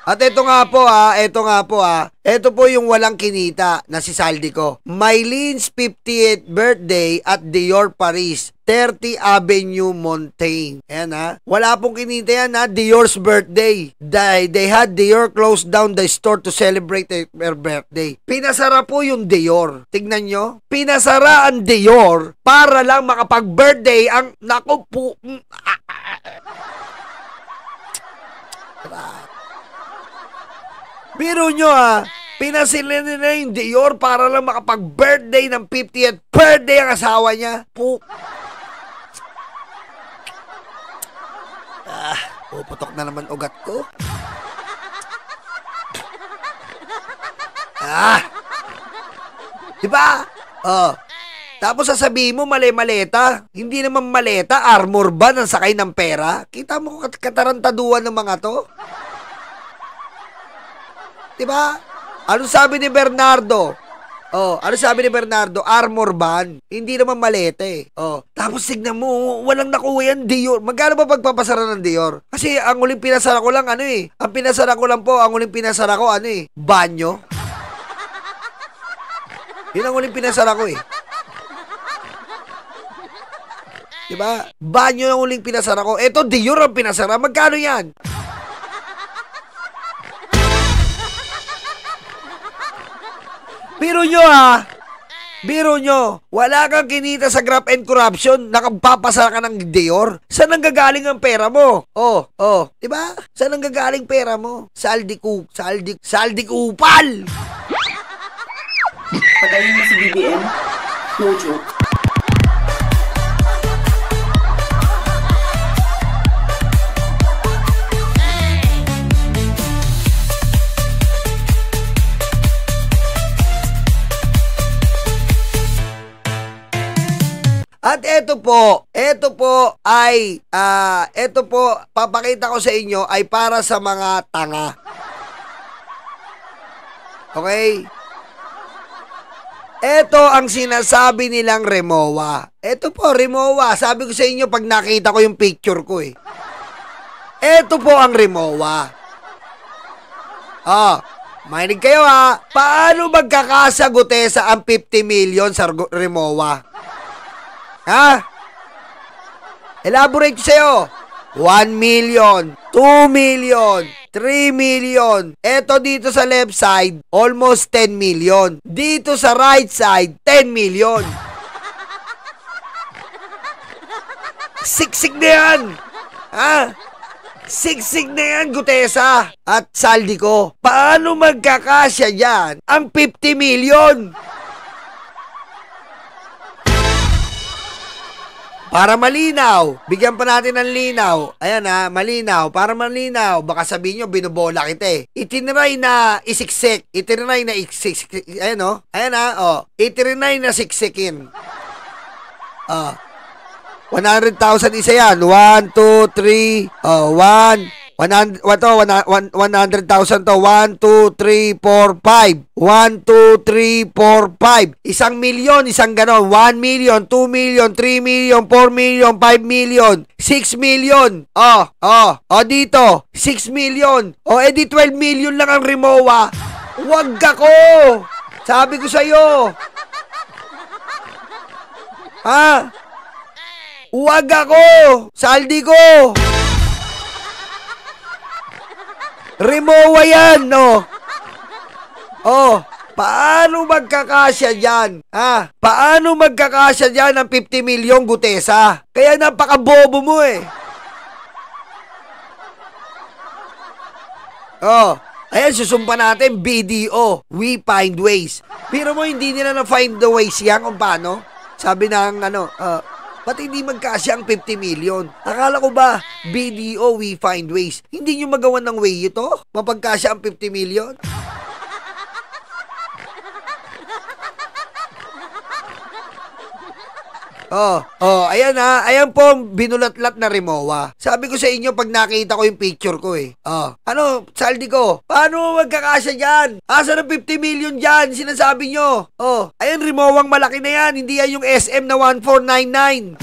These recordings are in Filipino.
At ito po yung walang kinita na si Saldi ko. Mylene's 50th birthday at Dior Paris, 30 Avenue Montaigne. Ayan ha. Wala pong kinita yan ha. Dior's birthday. They had Dior close down the store to celebrate their birthday. Pinasara po yung Dior. Tignan nyo. Pinasara ang Dior para lang makapag-birthday ang naku po. Biro nyo pinasila nila yung Dior para lang makapag-birthday ng 50th birthday ang asawa niya. Puputok na naman ugat ko. Diba? Tapos sasabihin mo maleta. Hindi naman maleta, armor ba ng sakay ng pera? Kita mo katarantaduan ng mga to? Diba? Ano sabi ni Bernardo? Ano sabi ni Bernardo? Armor ban. Hindi naman maleta eh. Tapos tignan mo, walang nakuha yan, Dior. Magkano ba pagpapasara ng Dior? Kasi ang huling pinasara ko lang, ang pinasara ko lang po, banyo. Yun ang huling pinasara ko eh. Diba? Banyo ang huling pinasara ko. Eto, Dior ang pinasara. Magkano yan? Biro nyo, wala kang kinita sa graft and corruption, nakapapasara ka ng Dior. Saan nanggagaling ang pera mo? Diba? Saan nanggagaling pera mo? Saldi kupal! Patayin mo si BBM. No joke. At ito po, papakita ko sa inyo ay para sa mga tanga. Okay? Ito ang sinasabi nilang Rimowa. Ito po, Rimowa. Sabi ko sa inyo pag nakita ko yung picture ko eh. Ito po ang Rimowa. Makinig kayo Paano magkakasagote sa ang 50 million sa Rimowa? Elaborate ko sa'yo. 1 million, 2 million, 3 million. Eto dito sa left side, almost 10 million. Dito sa right side, 10 million. Siksik na yan. Siksik na yan, Gutesa. At Saldi ko, paano magkakasya yan ang 50 million? Para malinaw, bigyan pa natin ng linaw. Ayan malinaw. Para malinaw, baka sabihin nyo, binubola kita eh. Itinry na isiksik. Itinry na isiksik. Ayan Itinry na siksikin. 100,000 isa yan. 1, 2, 3, 100,000 to. 1, 2, 3, 4, 5. 1, 2, 3, 4, 5. 1 milyon, isang ganon. 1 million, 2 million, 3 million, 4 million, 5 million, 6 million. Dito, 6 million. Edi 12 million lang ang Rimowa. Wag ako. Sabi ko sa'yo. Wag ako. Saldi ko. Rimowa yan, paano magkakasya dyan? Paano magkakasya dyan ng 50 milyon, Gutesa? Kaya napakabobo mo eh. Ayan, susumpa natin, BDO, we find ways. Pero mo, hindi nila na-find the ways yan kung paano. Sabi ng, ba't hindi magkasya ang 50 million? Akala ko ba, BDO, we find ways. Hindi nyo magawan ng way ito? Mapagkasya ang 50 million? Ayan ayan po binulatlat na Rimowa. Sabi ko sa inyo pag nakita ko yung picture ko eh. Saldi ko, paano magkakasya dyan? Asa ng 50 million dyan? Sinasabi nyo. Ayan, Rimowang malaki na yan. Hindi yan yung SM na 1499.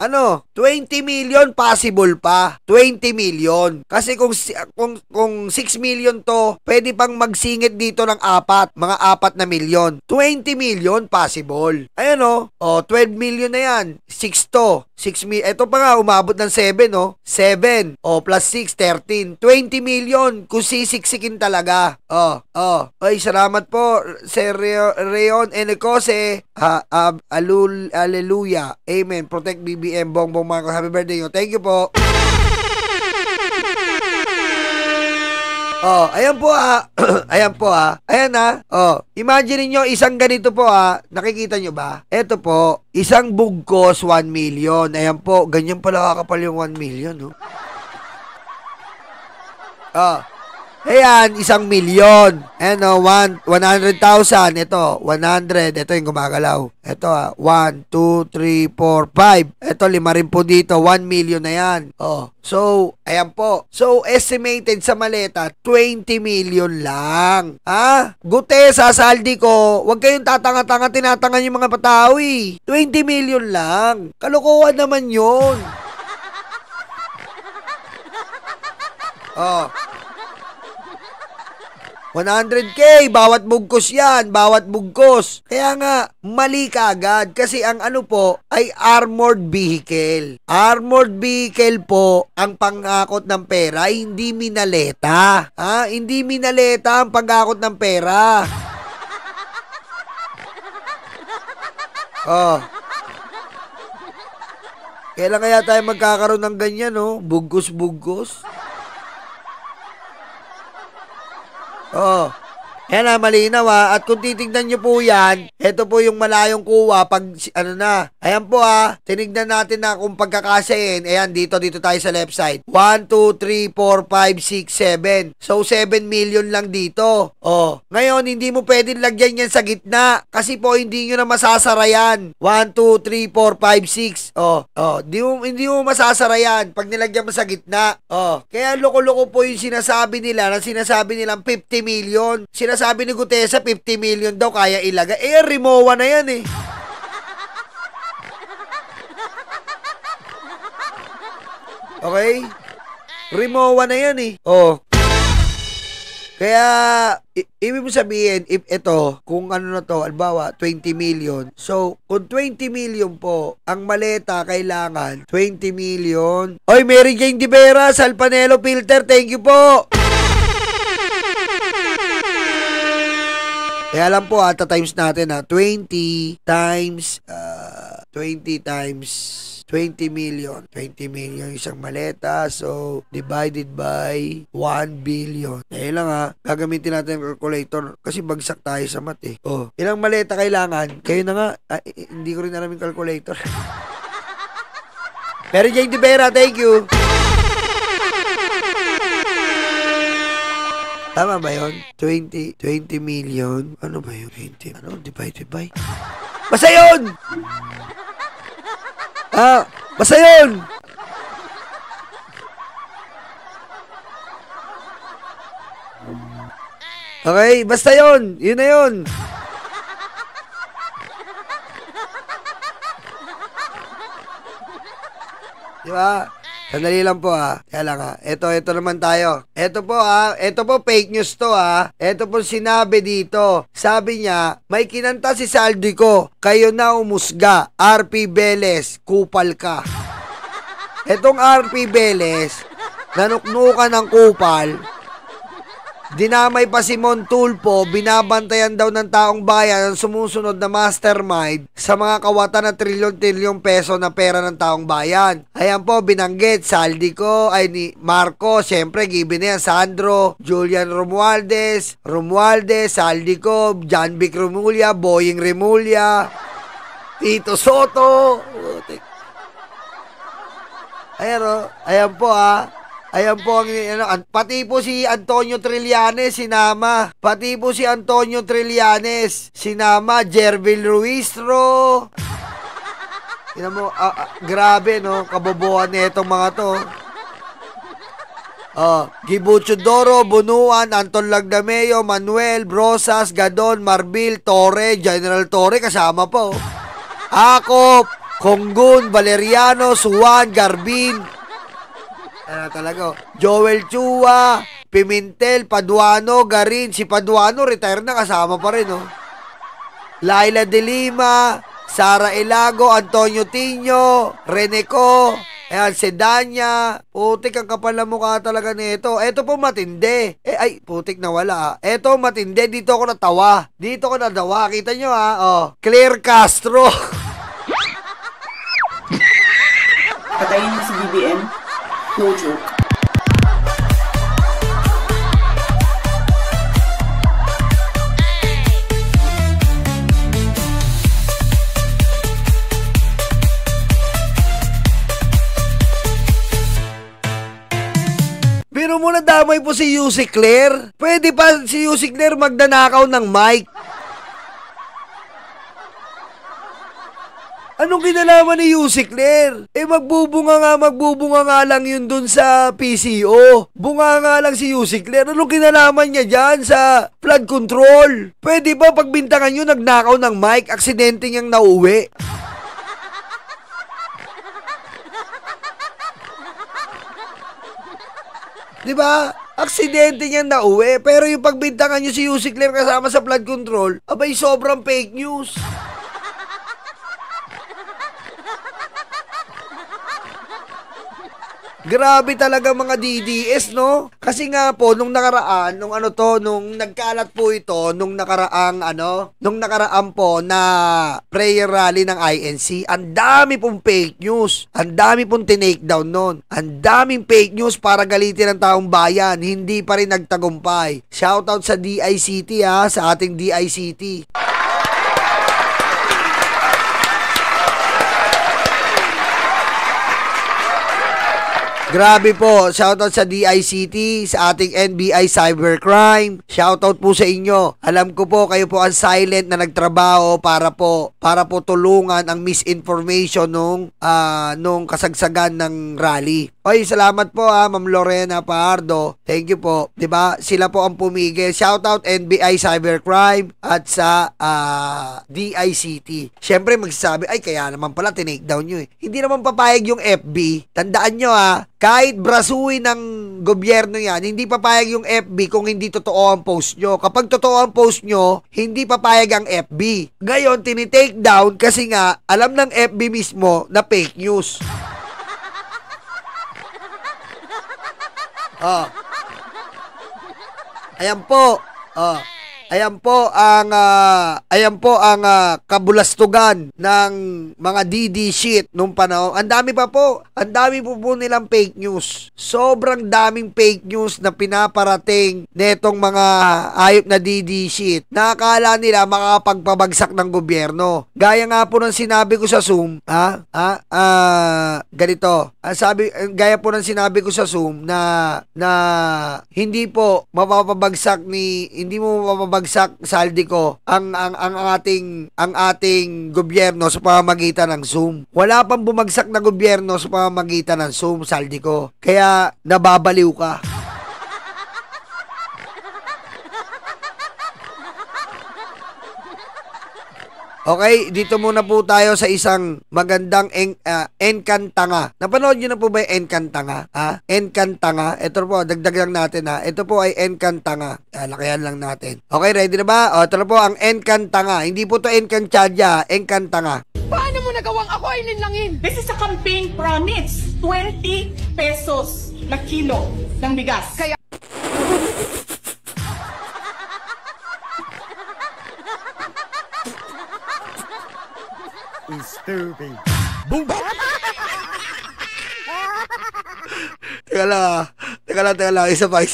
ano, 20 million possible pa. 20 million. Kasi kung 6 million to, pwede pang magsingit dito ng mga 4 na milyon. 20 million possible. Ayan o, 12 million na yan. 6 to. 6 million. Ito pa nga, umabot ng 7, no? 7. Plus 6, 13. 20 million kung sisiksikin talaga. Ay, salamat po, Sir Rayon Enecose. Hallelujah. Amen. Protect BBM. Bongbong Marcos. Happy birthday nyo. Thank you po. Ayan po ayan po Ayan imagine niyo isang ganito po nakikita nyo ba? Ito po, isang bugkos 1 million. Ayan po, ganyan pala kakapal yung 1 million, no? Ayan, 1 million. Ayan 100,000. Ito, 100. Ito yung gumagalaw. Ito 1, 2, 3, 4, 5. Ito, 5 rin po dito. 1 million na yan. So, ayan po. So, estimated sa maleta, 20 million lang. Gute, sasaldi ko. Huwag kayong tatanga-tanga, tinatangan yung mga patawi. 20 million lang. Kalokohan naman yun. 100K, bawat bugkos yan, bawat bugkos. Kaya nga, mali ka agad. Kasi ang ano po, ay armored vehicle. Armored vehicle po, ang pangakot ng pera, hindi minaleta. Hindi minaleta ang pangakot ng pera. Kailan kaya tayo magkakaroon ng ganyan, no? Bugkos-bugkos. Yan malinaw At kung titignan nyo po yan, ito po yung malayong kuha pag Ayan po tinignan natin na kung pagkakasayin. Ayan, dito tayo sa left side. 1, 2, 3, 4, 5, 6, 7. So, 7 million lang dito. Ngayon, hindi mo pwedeng lagyan yan sa gitna. Kasi po, hindi nyo na masasara yan. 1, 2, 3, 4, 5, 6. Hindi mo masasara yan pag nilagyan mo sa gitna. Kaya loko-loko po yung sinasabi nila na sinasabi nilang 50 million. Sinasabi ni Gutesa 50 million daw kaya ilagay. Rimowa na yan Okay? Rimowa na yan Kaya, ibig mo sabihin, if ito, kung ano na to, albawa, 20 million. So, kung 20 million po, ang maleta kailangan, 20 million. Oy, Mary Jane Di Vera, Salpanelo Filter, thank you po! Kaya lang po times natin 20 times 20 million. 20 million isang maleta. So, divided by 1 billion. Kaya lang gagamitin natin ang calculator kasi bagsak tayo sa math ilang maleta kailangan? Kayo na nga. Hindi ko rin alam yung calculator. Pero Jane Di Vera, thank you. Tama ba yun? 20 million. Ano ba yun? 20. Divided by? Basta yun! Basta yun! Okay, basta yun. Yun na yun. Diba? Sandali lang po Kaya lang Ito naman tayo. Ito po fake news to Ito po sinabi dito. Sabi niya, may kinanta si Saldico, kayo na umusga. RP Beles, kupal ka. Etong RP Beles, nanuknukan ng kupal. Dinamay pa si Montulpo, binabantayan daw ng taong bayan ang sumusunod na mastermind sa mga kawatan na trilyon-trilyong peso na pera ng taong bayan. Ayan po, binanggit, Saldico, ni Marco, syempre, given na yan, Sandro, Julian Romualdez, Saldico, John Vic Remulla, Boying Remulla, Tito Soto. Ayan po Ayan po pati po si Antonio Trillanes sinama. Pati po si Antonio Trillanes sinama. Jervil Ruistro. Tingnan mo, grabe kabobohan nitong mga to. Gibucho Doro, Bunuan, Anton Lagdameo, Manuel, Brosas, Gadon, Marbil, Torre, General Torre kasama po. Akop, Konggun, Valeriano, Suwan, Garbin. Ano talaga? Joel Chua, Pimentel, Paduano, Garin. Si Paduano, retire na, kasama pa rin, oh. Laila de Lima, Sara Elago, Antonio Tino, Reneco, ayan, Sedanya. Putik, ang kapal na mukha talaga nito. Eto po matindi. Ay, putik na wala. Eto matindi. Dito ako natawa. Dito ako natawa. Kita nyo ha. Oh, Claire Castro. Patayin mo si BBM. No joke. Pero muna damay po si Yusik Claire. Pwede pa si Yusik Claire magdanakaw ng mic? Anong kinalaman ni Yusik Claire? Magbubunga nga lang yun dun sa PCO. Bunga nga lang si Yusik Claire. Anong kinalaman niya dyan sa flood control? Pwede ba pagbintangan nyo nagnakaw ng mic, aksidente niyang nauwi? Diba? Aksidente niya nauwi. Pero yung pagbintangan nyo si Yusik Claire kasama sa flood control, abay sobrang fake news. Grabe talaga mga DDS, no? Kasi nga po, nung nakaraan, nung nagkalat po ito, nung nakaraan po na prayer rally ng INC, ang dami pong fake news. Ang dami pong tinake down nun. Ang daming fake news para galitin ang taong bayan. Hindi pa rin nagtagumpay. Shoutout sa DICT ha, sa ating DICT. Grabe po, shoutout sa DICT, sa ating NBI Cybercrime. Shoutout po sa inyo. Alam ko po, kayo po ang silent na nagtrabaho para po tulungan ang misinformation nung kasagsagan ng rally. Oy, salamat po Ma'am Lorena Pardo. Thank you po. 'Di ba? Sila po ang pumigil. Shoutout NBI Cybercrime at sa DICT. Syempre magsasabi, ay kaya naman pala tinake down nyo eh. Hindi naman papayag yung FB. Tandaan nyo kahit brasuin ng gobyerno yan, hindi papayag yung FB kung hindi totoo ang post nyo. Kapag totoo ang post nyo, hindi papayag ang FB. Ngayon, tinitake down kasi nga, alam ng FB mismo na fake news. Ayan po. Ayan po ang kabulastugan ng mga DD shit nung panahon. Ang dami pa po. Ang dami po nilang fake news. Sobrang daming fake news na pinaparating netong mga ayop na DD shit. Nakakala nila makakapagpabagsak ng gobyerno. Gaya nga po ng sinabi ko sa Zoom, ganito. Gaya po ng sinabi ko sa Zoom na hindi po mapapabagsak saldi ko ang ating gobyerno sa pamamagitan ng Zoom. Wala pang bumagsak na gobyerno sa pamamagitan ng Zoom, saldi ko. Kaya nababaliw ka. Okay, dito muna po tayo sa isang magandang Encantanga. Napanood nyo na po ba yung Encantanga? Encantanga. Ito po, dagdag lang natin Ito po ay Encantanga. Lakayan lang natin. Okay, ready na ba? Ito na po ang Encantanga. Hindi po to Encanchadya, Encantanga. Paano mo nagawang ako ay linlangin? This is a campaign promise. 20 pesos na kilo ng bigas. Kaya Stupid. Boom! Teka lang. Isa pa.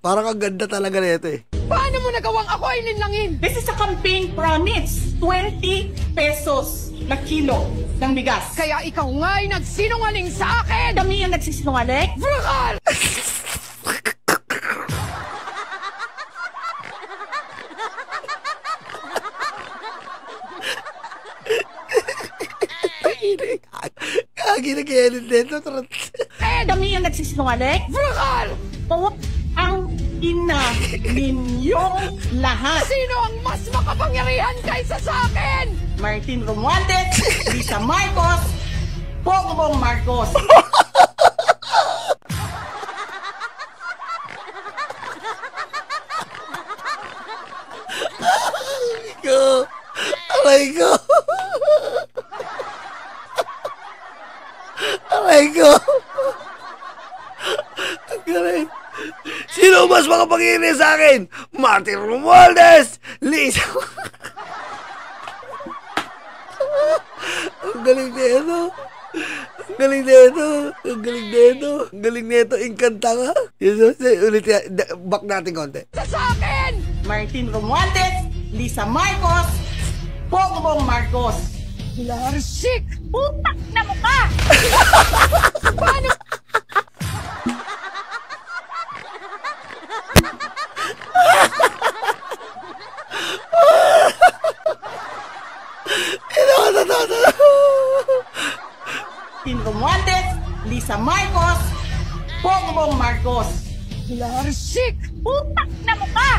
Parang ang ganda talaga nito eh. paano mo nagawang ako ay linlangin? This is a campaign promise. 20 pesos na kilo ng bigas. Kaya ikaw nga ay nagsinungaling sa akin! Kami ang nagsisinungaling? Brutal! Kaginagilit nito. Kami ang nagsisinungaling? Brutal! Ang ina ninyong lahat. Sino ang mas makapangyarihan kaysa sa akin? Martin Romualdez, Lisa Marcos, Bongbong Marcos. Ko. Aray ko. Aray ko. Ang galing. Sino mas makapangyarihan sa akin? Martin Romualdez! Lisa. Ang galing nito. Ang galing nito. Ang galing nito. Ang galing nito. Inkanta nga. Ulit yan. Back natin konti. Sa akin! Martin Romualdez, Lisa Marcos, Bongbong Marcos. Larsik! Putak na mukha! Paano? Martin Romualdez, Lisa Marcos, Bongbong Marcos. Larsik! Putak na mukha!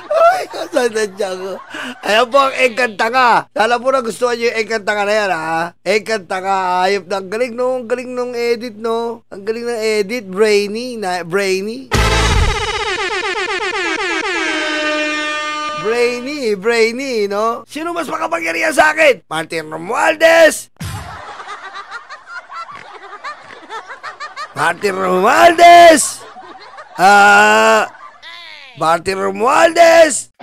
Ay, kasadadya ko. Ayan po ang Engkanta nga. Sana po na gustuhan nyo yung Engkanta nga na yan, ha? Engkanta nga. Ayop na. Ang galing, no? Ang galing nung edit, no? Ang galing ng edit. Brainy. Brainy. Brainy, no? Sino mas makapangyarihan sa akin? Martin Romualdez! Martin Romualdez! Martin Romualdez!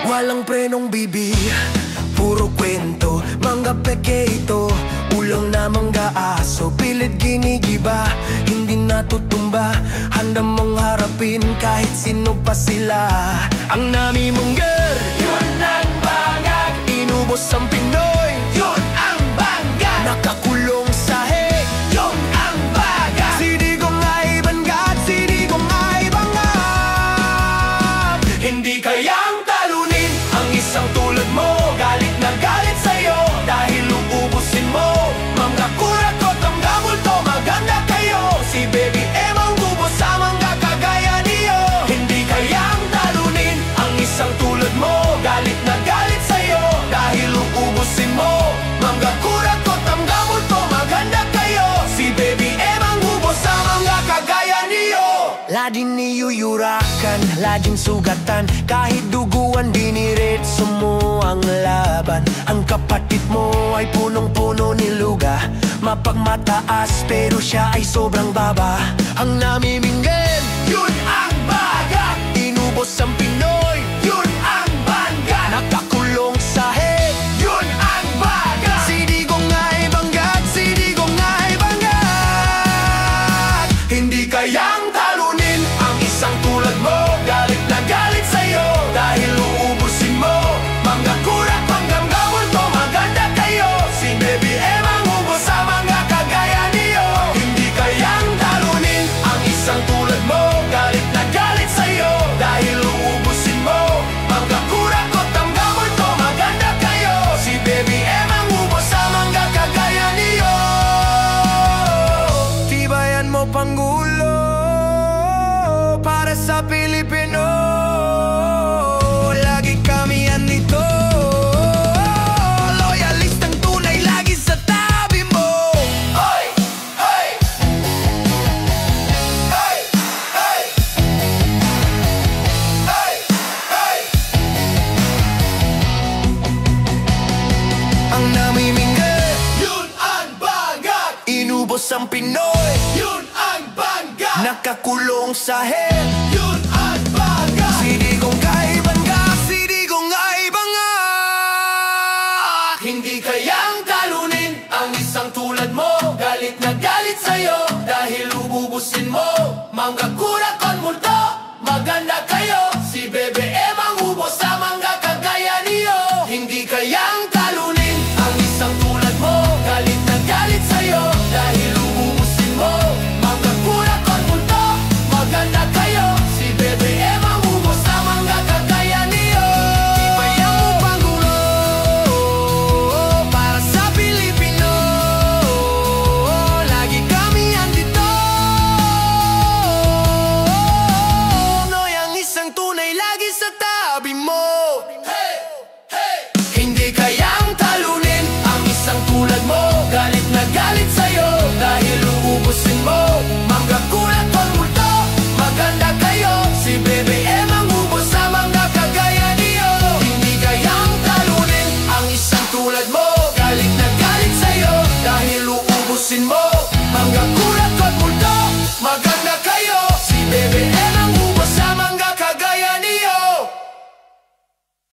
Walang prenong bibi, puro kwento, mangga peke ito. Ulang na mangga aso, pilit ginigiba, hindi natutumba. Handa mong harapin kahit sino pa sila. Ang namimungger, yun ang bangag. Inubos ang Pinoy, yun ang bangag. Nakakulong sa heg, yun ang bangag. Sidigong ay bangag, sidigong ay bangag. Hindi kayang talunin ang isang tulad mo. Galit na galit sa'yo dahil uubusin mo. Mga kurat ko tangga multo, maganda kayo. Si Baby M ang ubos sa mga kagaya niyo. Hindi kayang talunin ang isang tulad mo. Galit na galit sa'yo dahil uubusin mo. Mga kurat ko tangga multo, maganda kayo. Si Baby M ang ubos sa mga kagaya niyo. Laging niyuyurakan, laging sugatan. Kahit duguan, diniretso mo ang laban. Ang kapatid mo ay punong-puno ni luga. Mapagmataas pero siya ay sobrang baba. Ang namimingin, yun ang baga. Inubos ang Pinoy, yun ang bangga. Nakakulong sa heg, yun ang baga. Sidigong ay banggag, sidigong ay banggag. Hindi kayang talunin ang isang tulad mo. Galit na galit sa'yo dahil uubusin mo. Mga kurat, panggamgamon to, maganda kayo. Si Baby M ang ubos sa mga kagaya niyo. Hindi kayang talunin ang isang tulad mo. Galit na galit sa'yo dahil uubusin mo. Mga kurat ko, tanggamon to, maganda kayo. Si Baby M ang ubos sa mga kagaya niyo. Tibayan mo Pangulo para sa Pilipino. Lagi kami andito. Loyalistang tunay lagi sa tabi mo. Hoy! Hoy! Hoy! Hoy! Hoy! Hoy! Ang namimingay, yun ang bangag. Inubos ang Pinoy, yun ang bangag. Nakakulong sa heg, yun ang bangag. Sidigong kay bangag, sidigong ay bangag. Hindi kayang talunin ang isang tulad mo. Galit na galit sa'yo dahil ububusin mo. Mga kurakon multo, maganda kayo.